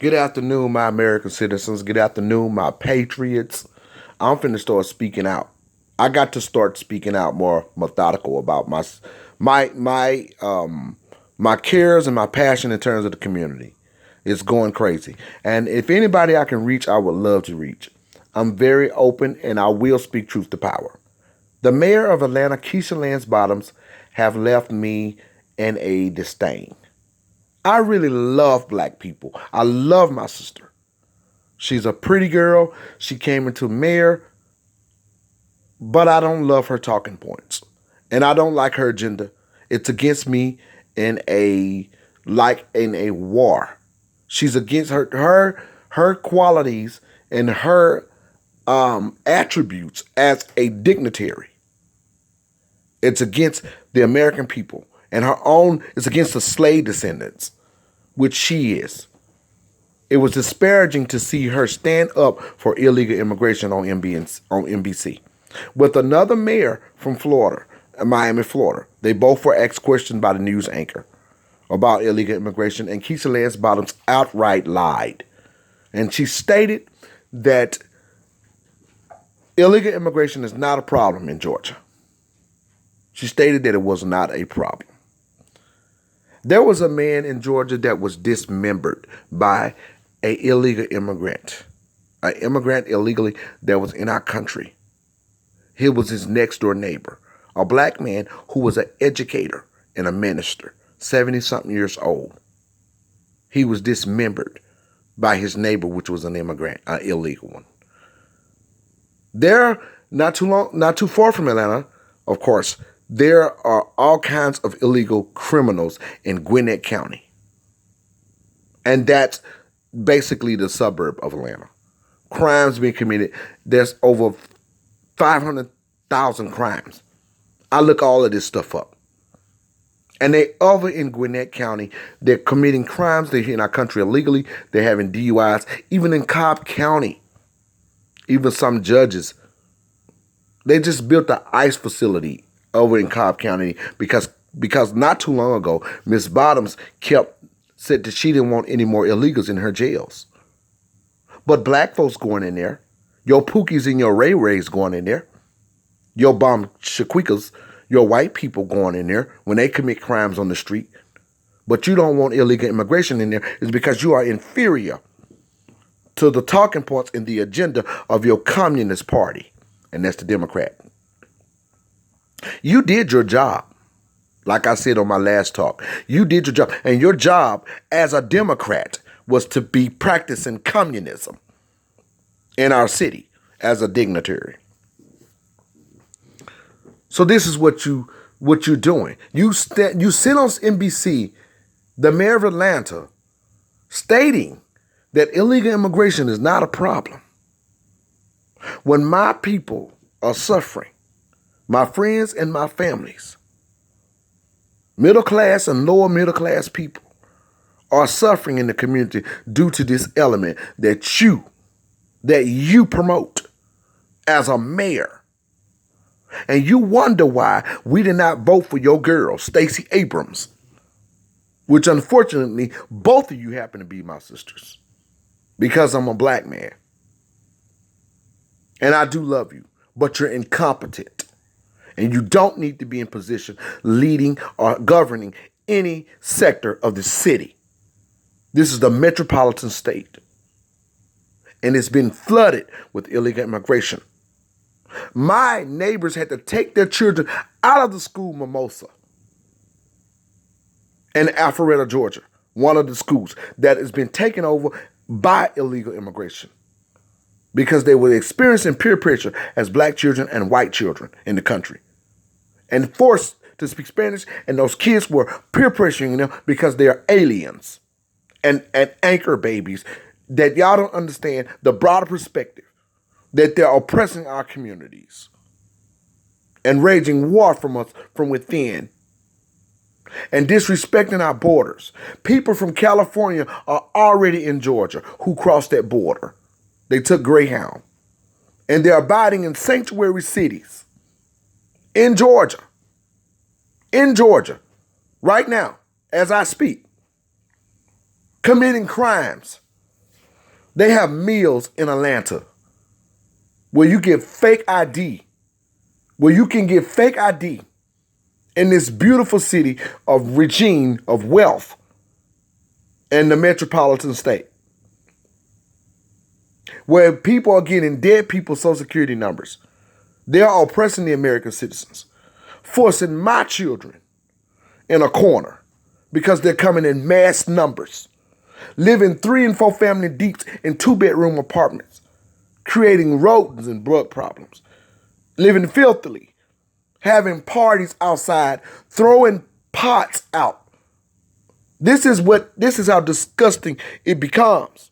Good afternoon, my American citizens. Good afternoon, my patriots. I'm finna start speaking out. I got to start speaking out more methodical about my my um my cares and my passion in terms of the community. It's going crazy. And if anybody I can reach, I would love to reach. I'm very open and I will speak truth to power. The mayor of Atlanta, Keisha Lance Bottoms, have left me in a disdain. I really love black people. I love my sister. She's a pretty girl. She came into mayor, but I don't love her talking points. And I don't like her agenda. It's against me in a in a war. She's against her qualities and her attributes as a dignitary. It's against the American people and her own. It's against the slave descendants, which she is. It was disparaging to see her stand up for illegal immigration on NBC with another mayor from Florida, Miami, Florida. They both were asked questions by the news anchor about illegal immigration, and Keisha Lance Bottoms outright lied. And she stated that illegal immigration is not a problem in Georgia. She stated that it was not a problem. There was a man in Georgia that was dismembered by an illegal immigrant, an immigrant illegally that was in our country. He was his next door neighbor, a black man who was an educator and a minister, 70-something years old. He was dismembered by his neighbor, which was an immigrant, an illegal one. There, not too far from Atlanta, of course, there are all kinds of illegal criminals in Gwinnett County. And that's basically the suburb of Atlanta. Crimes being committed. There's over 500,000 crimes. I look all of this stuff up. And they over in Gwinnett County, they're committing crimes. They're in our country illegally. They're having DUIs. Even in Cobb County, even some judges, they just built the ICE facility over in Cobb County because not too long ago, Miss Bottoms said that she didn't want any more illegals in her jails. But black folks going in there, your Pookies and your Ray Rays going in there, your Bum Shaquikas, your white people going in there when they commit crimes on the street. But you don't want illegal immigration in there is because you are inferior to the talking points and the agenda of your Communist Party, and that's the Democrat. You did your job. Like I said on my last talk, you did your job. And your job as a Democrat was to be practicing communism in our city as a dignitary. So this is what you're doing. You sit on NBC, the mayor of Atlanta, stating that illegal immigration is not a problem. When my people are suffering, my friends and my families, middle class and lower middle class people are suffering in the community due to this element that you promote as a mayor. And you wonder why we did not vote for your girl, Stacey Abrams, which unfortunately both of you happen to be my sisters because I'm a black man. And I do love you, but you're incompetent. And you don't need to be in position leading or governing any sector of the city. This is the metropolitan state. And it's been flooded with illegal immigration. My neighbors had to take their children out of the school Mimosa in Alpharetta, Georgia, one of the schools that has been taken over by illegal immigration because they were experiencing peer pressure as black children and white children in the country and forced to speak Spanish, and those kids were peer pressuring them because they are aliens and anchor babies that y'all don't understand the broader perspective that they're oppressing our communities and waging war from us from within and disrespecting our borders. People from California are already in Georgia who crossed that border. They took Greyhound and they're abiding in sanctuary cities in Georgia, right now, as I speak, committing crimes They have meals in Atlanta where you get fake ID, where you can get fake ID in this beautiful city of regime of wealth in the metropolitan state, where people are getting dead people's social security numbers. They're oppressing the American citizens, forcing my children in a corner because they're coming in mass numbers, living 3 and 4 family deeps in 2-bedroom apartments, creating rodents and drug problems, living filthily, having parties outside, throwing pots out. This is how disgusting it becomes.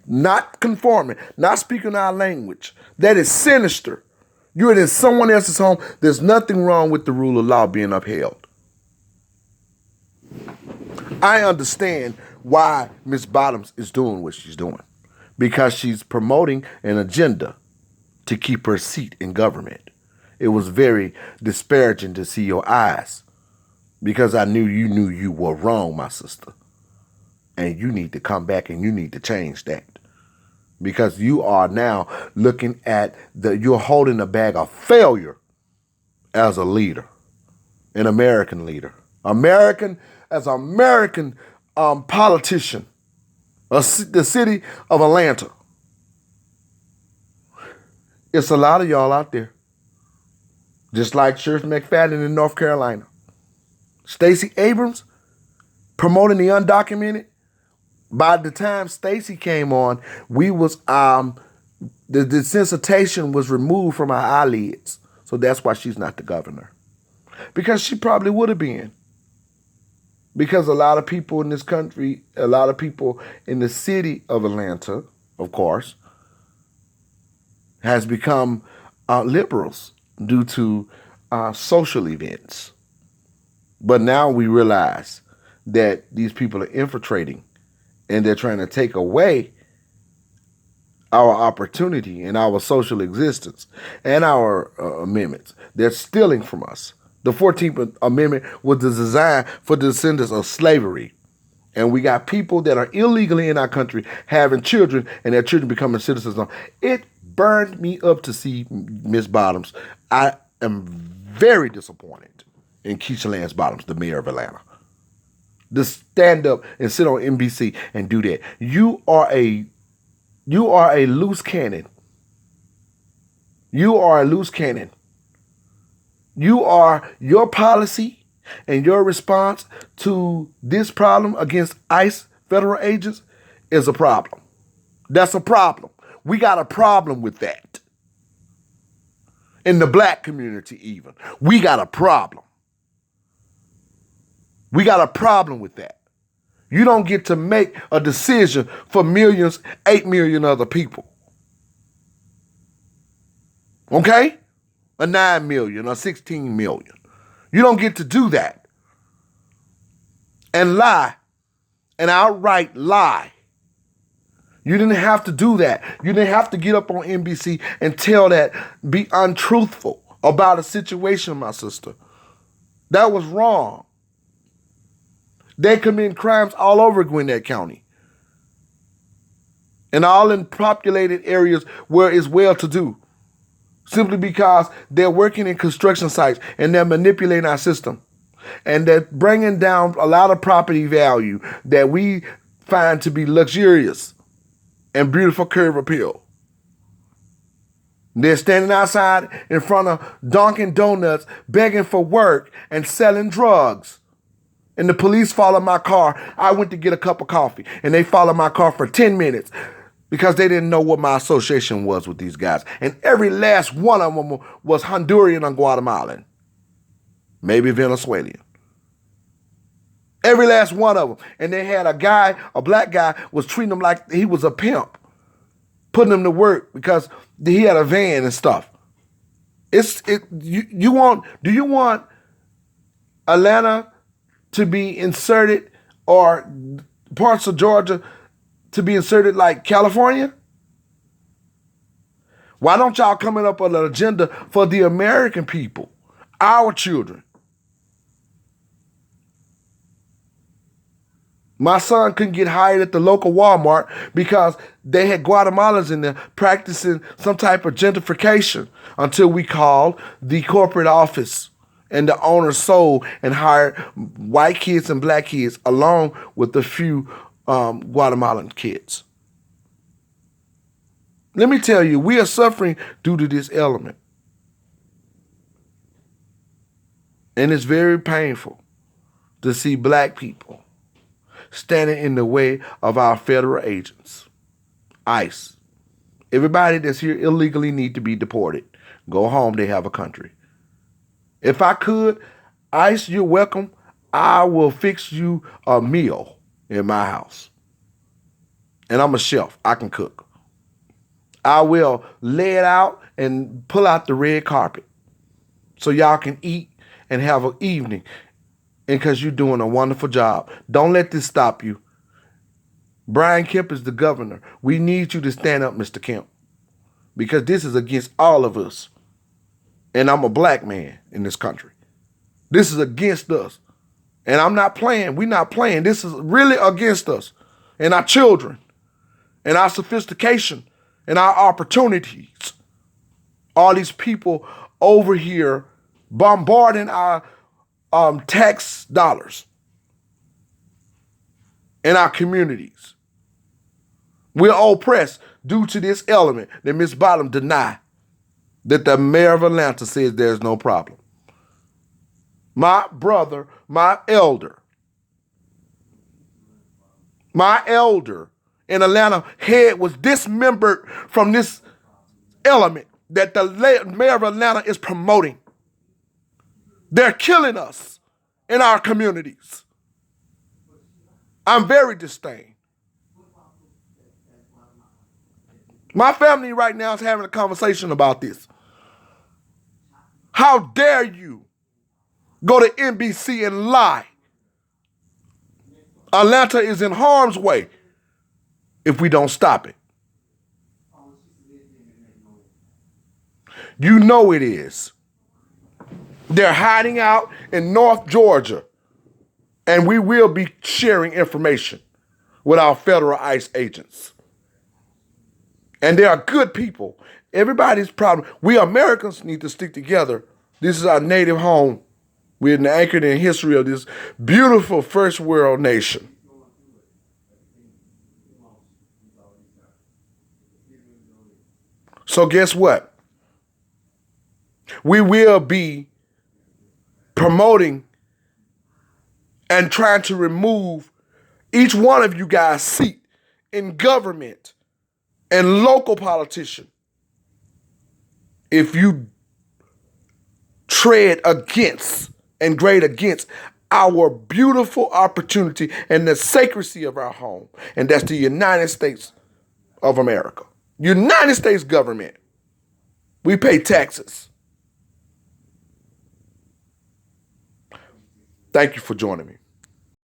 Not conforming, not speaking our language. That is sinister. You're in someone else's home. There's nothing wrong with the rule of law being upheld. I understand why Ms. Bottoms is doing what she's doing, because she's promoting an agenda to keep her seat in government. It was very disparaging to see your eyes, because I knew you were wrong, my sister. And you need to come back and you need to change that. Because you are now looking at you're holding a bag of failure as a leader, an American leader. American politician, the city of Atlanta. It's a lot of y'all out there. Just like Sheriff McFadden in North Carolina. Stacey Abrams promoting the undocumented. By the time Stacey came on, we was the desensitization was removed from our eyelids. So that's why she's not the governor. Because she probably would have been. Because a lot of people in this country, a lot of people in the city of Atlanta, of course, has become liberals due to social events. But now we realize that these people are infiltrating and they're trying to take away our opportunity and our social existence and our amendments. They're stealing from us. The 14th Amendment was designed for the descendants of slavery. And we got people that are illegally in our country having children and their children becoming citizens. It burned me up to see Ms. Bottoms. I am very disappointed in Keisha Lance Bottoms, the mayor of Atlanta. To stand up and sit on NBC and do that. You are a loose cannon. You are a loose cannon. Your policy and your response to this problem against ICE federal agents is a problem. That's a problem. We got a problem with that. In the black community even. We got a problem. We got a problem with that. You don't get to make a decision for millions, 8 million other people. Okay? Or 9 million or 16 million. You don't get to do that. And lie. And outright lie. You didn't have to do that. You didn't have to get up on NBC and tell that, be untruthful about a situation, my sister. That was wrong. They commit crimes all over Gwinnett County. And all in populated areas where it's well-to-do. Simply because they're working in construction sites and they're manipulating our system. And they're bringing down a lot of property value that we find to be luxurious and beautiful curb appeal. They're standing outside in front of Dunkin' Donuts begging for work and selling drugs. And the police followed my car. I went to get a cup of coffee, and they followed my car for 10 minutes because they didn't know what my association was with these guys. And every last one of them was Honduran and Guatemalan, maybe Venezuelan. Every last one of them. And they had a black guy, was treating him like he was a pimp, putting him to work because he had a van and stuff. Do you want Atlanta to be inserted, or parts of Georgia to be inserted like California? Why don't y'all come up with an agenda for the American people, our children? My son couldn't get hired at the local Walmart because they had Guatemalans in there practicing some type of gentrification until we called the corporate office and the owner sold and hired white kids and black kids along with a few Guatemalan kids. Let me tell you, we are suffering due to this element. And it's very painful to see black people standing in the way of our federal agents. ICE. Everybody that's here illegally need to be deported. Go home, they have a country. If I could, ICE, you're welcome. I will fix you a meal in my house. And I'm a chef. I can cook. I will lay it out and pull out the red carpet so y'all can eat and have an evening. And because you're doing a wonderful job. Don't let this stop you. Brian Kemp is the governor. We need you to stand up, Mr. Kemp, because this is against all of us. And I'm a black man in this country. This is against us. And I'm not playing. We're not playing. This is really against us and our children and our sophistication and our opportunities. All these people over here bombarding our tax dollars in our communities. We're oppressed due to this element that Ms. Bottom denied, that the mayor of Atlanta says there's no problem. My brother, my elder in Atlanta head was dismembered from this element that the mayor of Atlanta is promoting. They're killing us in our communities. I'm very disdained. My family right now is having a conversation about this. How dare you go to NBC and lie? Atlanta is in harm's way if we don't stop it. You know it is. They're hiding out in North Georgia, and we will be sharing information with our federal ICE agents. And they are good people. Everybody's problem. We Americans need to stick together. This is our native home. We're anchored in history of this beautiful first world nation. So guess what? We will be promoting and trying to remove each one of you guys' seat in government and local politician if you tread against and grade against our beautiful opportunity and the sacredcy of our home. And that's the United States of America. United States government. We pay taxes. Thank you for joining me.